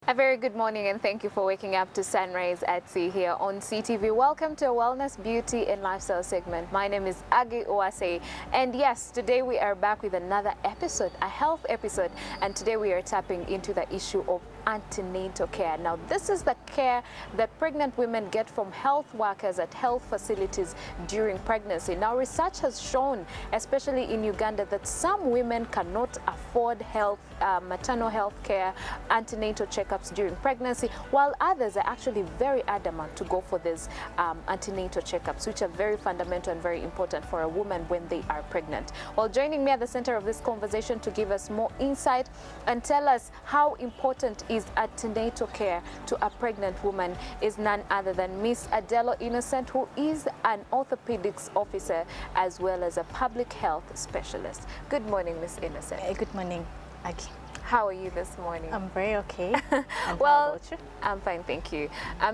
A very good morning and thank you for waking up to Sunrise at Sea here on CTV. Welcome to a Wellness, Beauty and Lifestyle segment. My name is Agi Oase, and yes, today we are back with another episode, a health episode, and today we are tapping into the issue of antenatal care. Now, this is the care that pregnant women get from health workers at health facilities during pregnancy. Now, research has shown, especially in Uganda, that some women cannot afford maternal health care, antenatal checkups during pregnancy, while others are actually very adamant to go for these antenatal checkups, which are very fundamental and very important for a woman when they are pregnant. Well, joining me at the center of this conversation to give us more insight and tell us how important is antenatal care to a pregnant woman is none other than Miss Adelo Innocent, who is an orthopedics officer as well as a public health specialist. Good morning, Miss Innocent. Good morning, Aki. How are you this morning? I'm very okay. Well, how about you? I'm fine, thank you.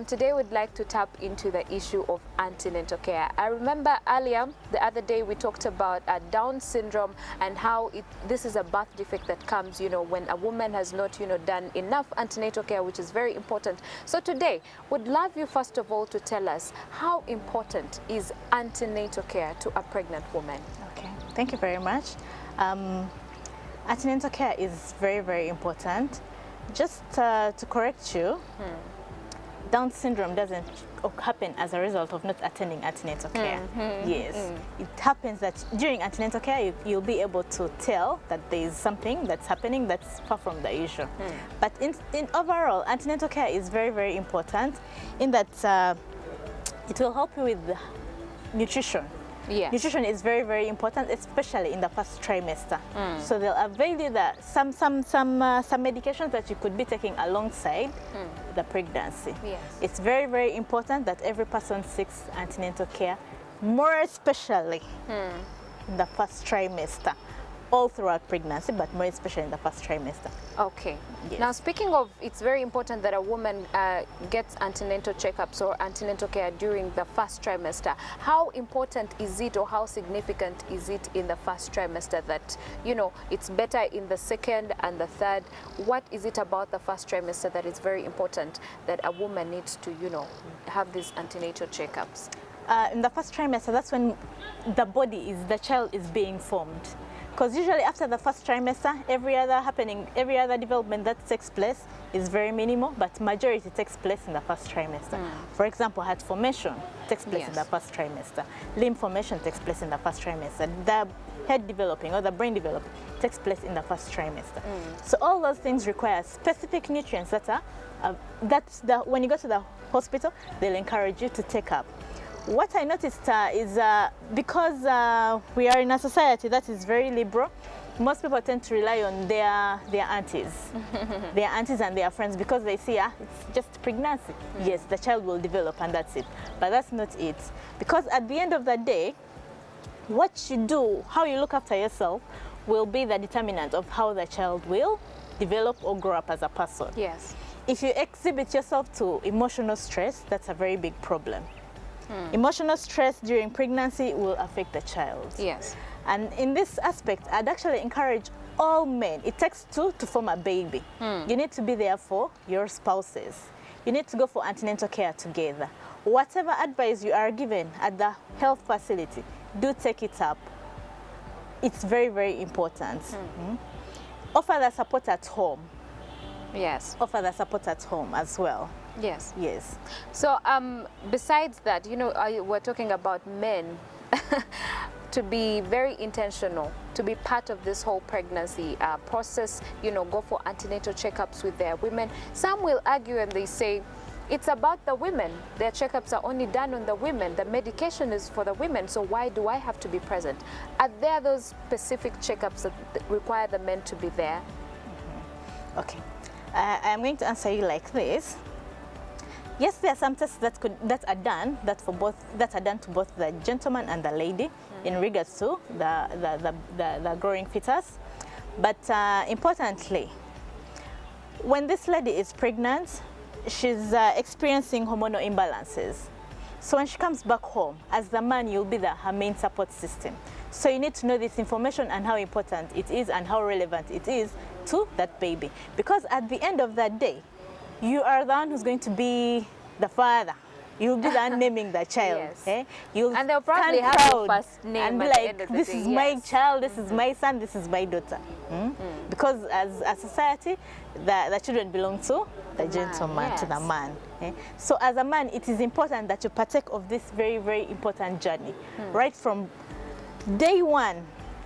Today we'd like to tap into the issue of antenatal care. I remember earlier, the other day, we talked about Down syndrome and how this is a birth defect that comes, when a woman has not, done enough antenatal care, which is very important. So today, would love you first of all to tell us how important is antenatal care to a pregnant woman? Okay, thank you very much. Antenatal care is very, very important. Just to correct you, Down syndrome doesn't happen as a result of not attending antenatal care. Yes, it happens that during antenatal care you'll be able to tell that there is something that's happening that's far from the usual. But in overall, antenatal care is very, very important in that it will help you with nutrition. Yes. Nutrition is very, very important, especially in the first trimester. So they'll avail you some medications that you could be taking alongside the pregnancy. Yes. It's very, very important that every person seeks antenatal care, more especially in the first trimester, all throughout pregnancy, but more especially in the first trimester. Okay. Yes. Now, speaking of, it's very important that a woman gets antenatal checkups or antenatal care during the first trimester. How important is it, or how significant is it in the first trimester that, it's better in the second and the third? What is it about the first trimester that is very important that a woman needs to, have these antenatal checkups? In the first trimester, that's when the child is being formed. Because usually after the first trimester, every other development that takes place is very minimal, but majority takes place in the first trimester. For example, heart formation takes place in the first trimester. Limb formation takes place in the first trimester. The head developing or the brain developing takes place in the first trimester. So all those things require specific nutrients that when you go to the hospital, they'll encourage you to take up. What I noticed is because we are in a society that is very liberal, most people tend to rely on their aunties, their aunties and their friends, because they see it's just pregnancy. Yes, the child will develop and that's it. But that's not it. Because at the end of the day, what you do, how you look after yourself, will be the determinant of how the child will develop or grow up as a person. Yes. If you exhibit yourself to emotional stress, that's a very big problem. Emotional stress during pregnancy will affect the child. Yes. And in this aspect, I'd actually encourage all men. It takes two to form a baby. You need to be there for your spouses. You need to go for antenatal care together. Whatever advice you are given at the health facility, do take it up. It's very, very important. Offer the support at home. Yes. Offer the support at home as well. Yes. Yes. So besides that, we're talking about men to be very intentional, to be part of this whole pregnancy process, go for antenatal checkups with their women. Some will argue and they say, it's about the women. Their checkups are only done on the women. The medication is for the women, so why do I have to be present? Are there those specific checkups that require the men to be there? Okay. I'm going to answer you like this. Yes, there are some tests that are done to both the gentleman and the lady in regards to the growing fetus. But importantly, when this lady is pregnant, she's experiencing hormonal imbalances. So when she comes back home, as the man, you'll be her main support system. So you need to know this information and how important it is and how relevant it is to that baby. Because at the end of that day, you are the one who's going to be the father. You'll be the one naming the child. Yes. Eh? You'll And they'll probably stand have proud your first name and be at the like, end of the this day. is my Yes. child, this is my son, this is my daughter. Because as a society, the children belong to the gentleman, to the yes. man. Eh? So as a man, it is important that you partake of this very, very important journey, right from day one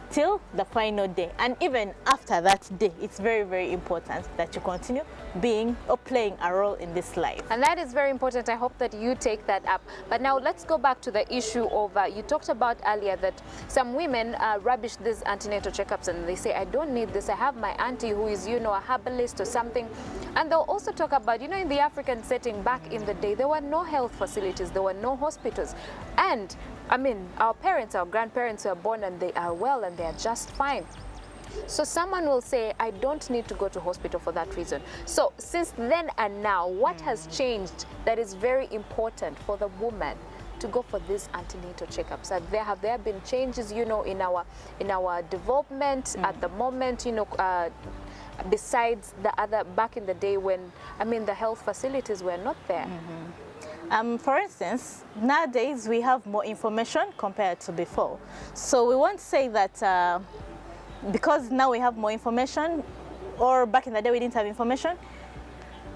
till the final day. And even after that day, it's very, very important that you continue being or playing a role in this life. And that is very important. I hope that you take that up. But now let's go back to the issue of, you talked about earlier that some women rubbish these antenatal checkups and they say, I don't need this. I have my auntie who is, you know, a herbalist or something. And they'll also talk about, you know, in the African setting back in the day, there were no health facilities, there were no hospitals. And I mean, our parents, our grandparents were born and they are well and they are just fine. So someone will say, I don't need to go to hospital for that reason. So since then and now, what has changed that is very important for the woman to go for these antenatal checkups? Have there been changes, you know, in our development at the moment, you know, besides the other back in the day when, I mean, the health facilities were not there? For instance, nowadays we have more information compared to before. So we won't say that because now we have more information, or back in the day we didn't have information,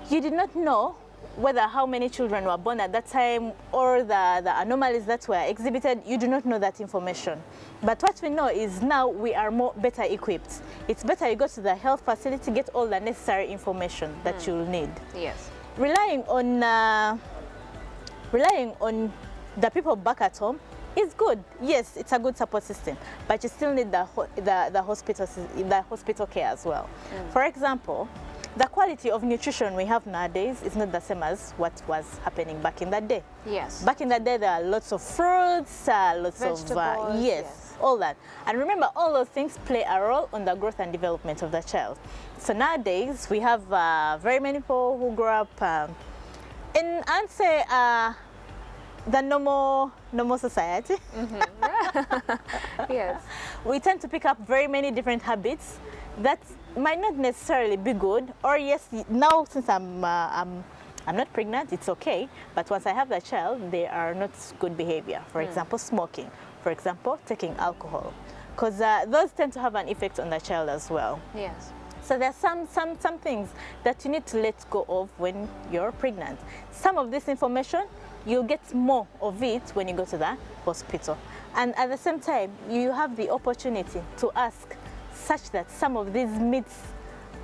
you did not know whether how many children were born at that time or the anomalies that were exhibited. You do not know that information. But what we know is now we are better equipped. It's better you go to the health facility, get all the necessary information that you'll need. Yes. Relying on the people back at home is good. Yes, it's a good support system, but you still need the hospital care as well. For example, the quality of nutrition we have nowadays is not the same as what was happening back in that day. Yes. Back in that day, there are lots of fruits, lots Vegetables, of yes, all that. And remember, all those things play a role on the growth and development of the child. So nowadays, we have very many people who grow up in, I'd say, the normal society. Yes. We tend to pick up very many different habits that might not necessarily be good. Or yes, now since I'm not pregnant, it's okay. But once I have the child, they are not good behavior. For example, smoking. For example, taking alcohol, because those tend to have an effect on the child as well. Yes. So there are some things that you need to let go of when you're pregnant. Some of this information, you'll get more of it when you go to the hospital. And at the same time, you have the opportunity to ask such that some of these myths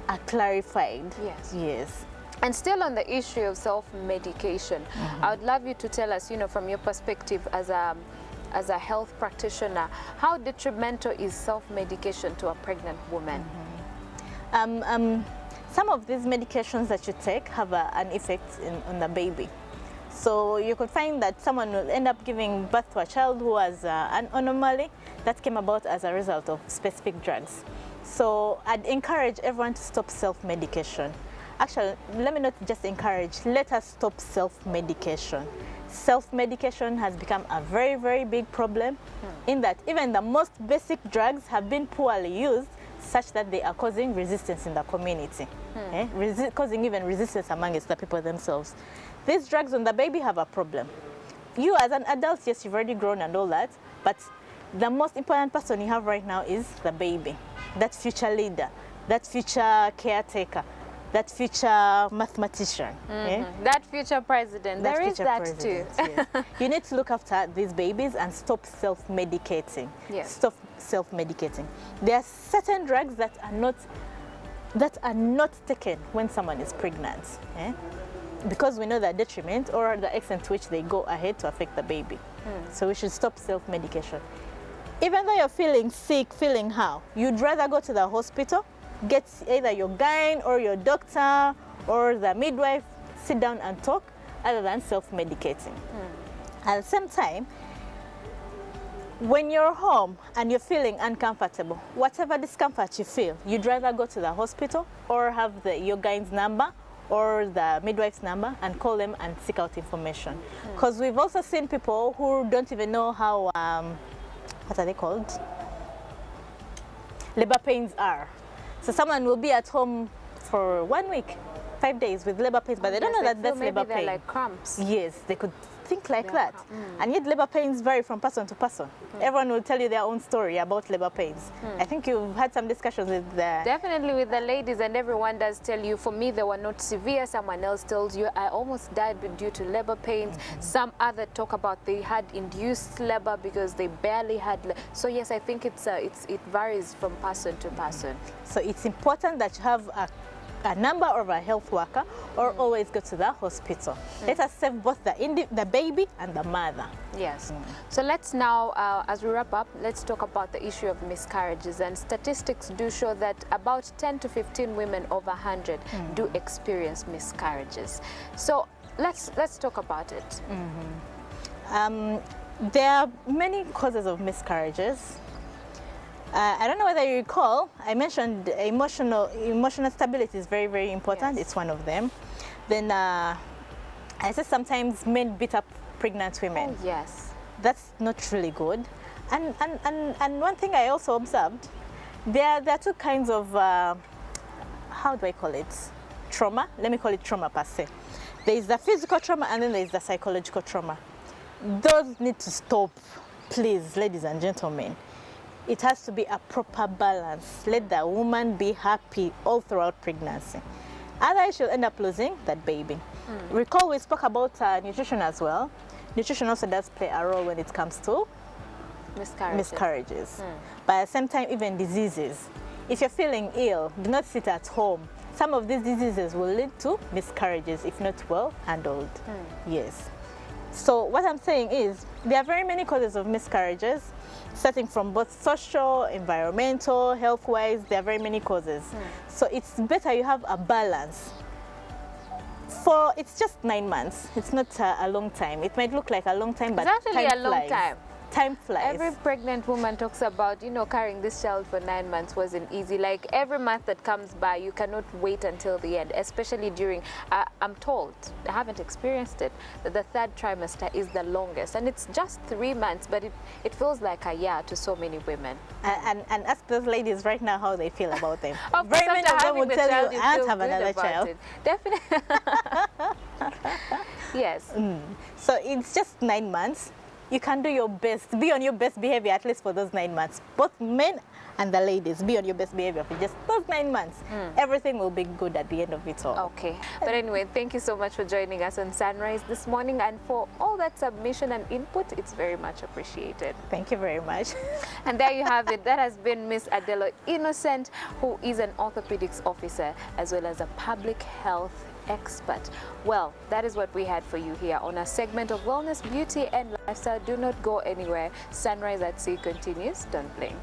are clarified. Yes. Yes. And still on the issue of self-medication, I would love you to tell us, you know, from your perspective as a health practitioner, how detrimental is self-medication to a pregnant woman? Some of these medications that you take have an effect on the baby. So you could find that someone will end up giving birth to a child who has an anomaly that came about as a result of specific drugs. So I'd encourage everyone to stop self-medication. Actually, let me not just encourage, let us stop self-medication. Self-medication has become a very, very big problem in that even the most basic drugs have been poorly used such that they are causing resistance in the community, causing even resistance amongst the people themselves. These drugs on the baby have a problem. You as an adult, yes, you've already grown and all that, but the most important person you have right now is the baby, that future leader, that future caretaker, that future mathematician. That future president. There is that too. Yes. You need to look after these babies and stop self-medicating. Yes. Stop self-medicating. There are certain drugs that are not taken when someone is pregnant, because we know the detriment or the extent to which they go ahead to affect the baby. So we should stop self-medication. Even though you're feeling sick, feeling how, you'd rather go to the hospital, get either your gyne or your doctor or the midwife, sit down and talk, other than self-medicating. At the same time, when you're home and you're feeling uncomfortable, whatever discomfort you feel, you'd rather go to the hospital or have your gyne's number or the midwife's number and call them and seek out information. Because we've also seen people who don't even know how, what are they called? Labor pains are. So someone will be at home for 1 week 5 days with labor pains, but they don't know that that's labor maybe pain. they're like cramps. Yes, they could think like that. And yet labor pains vary from person to person. Everyone will tell you their own story about labor pains. I think you've had some discussions with the... Definitely with the ladies, and everyone does tell you, for me, they were not severe. Someone else tells you, I almost died due to labor pains. Some other talk about they had induced labor because they barely had... So yes, I think it varies from person to person. So it's important that you have a number of a health worker, or always go to the hospital. Let us save both the baby and the mother. Yes. So let's now, as we wrap up, let's talk about the issue of miscarriages. And statistics do show that about 10 to 15 women over 100 do experience miscarriages. So let's talk about it. There are many causes of miscarriages. I don't know whether you recall, I mentioned emotional stability is very, very important. Yes. It's one of them. Then I said sometimes men beat up pregnant women. Oh, yes. That's not really good. And one thing I also observed, there are two kinds of, how do I call it? Trauma. Let me call it trauma per se. There is the physical trauma, and then there is the psychological trauma. Those need to stop, please, ladies and gentlemen. It has to be a proper balance. Let the woman be happy all throughout pregnancy. Otherwise, she'll end up losing that baby. Recall we spoke about nutrition as well. Nutrition also does play a role when it comes to miscarriages. But at the same time, even diseases. If you're feeling ill, do not sit at home. Some of these diseases will lead to miscarriages if not well handled. Yes. So what I'm saying is, there are very many causes of miscarriages, starting from both social, environmental, health-wise. There are very many causes. So it's better you have a balance. It's just 9 months. It's not a long time. It might look like a long time, but it's actually time a long flies. time. Time flies. Every pregnant woman talks about, carrying this child for 9 months wasn't easy. Like every month that comes by, you cannot wait until the end, especially during, I'm told, I haven't experienced it, that the 3rd trimester is the longest. And it's just 3 months, but it feels like a year to so many women. And ask those ladies right now how they feel about them. Of very course, many of them will tell you, I can't have another child. Definitely. Yes. So it's just 9 months. You can do your best. Be on your best behavior at least for those 9 months. Both men and the ladies, be on your best behavior for just those 9 months. Everything will be good at the end of it all. Okay. But anyway, thank you so much for joining us on Sunrise this morning, and for all that submission and input. It's very much appreciated. Thank you very much. And there you have it. That has been Miss Adelo Innocent, who is an orthopedics officer as well as a public health expert. Well, that is what we had for you here on a segment of Wellness, Beauty and Lifestyle. Do not go anywhere. Sunrise at Sea continues. Don't blink.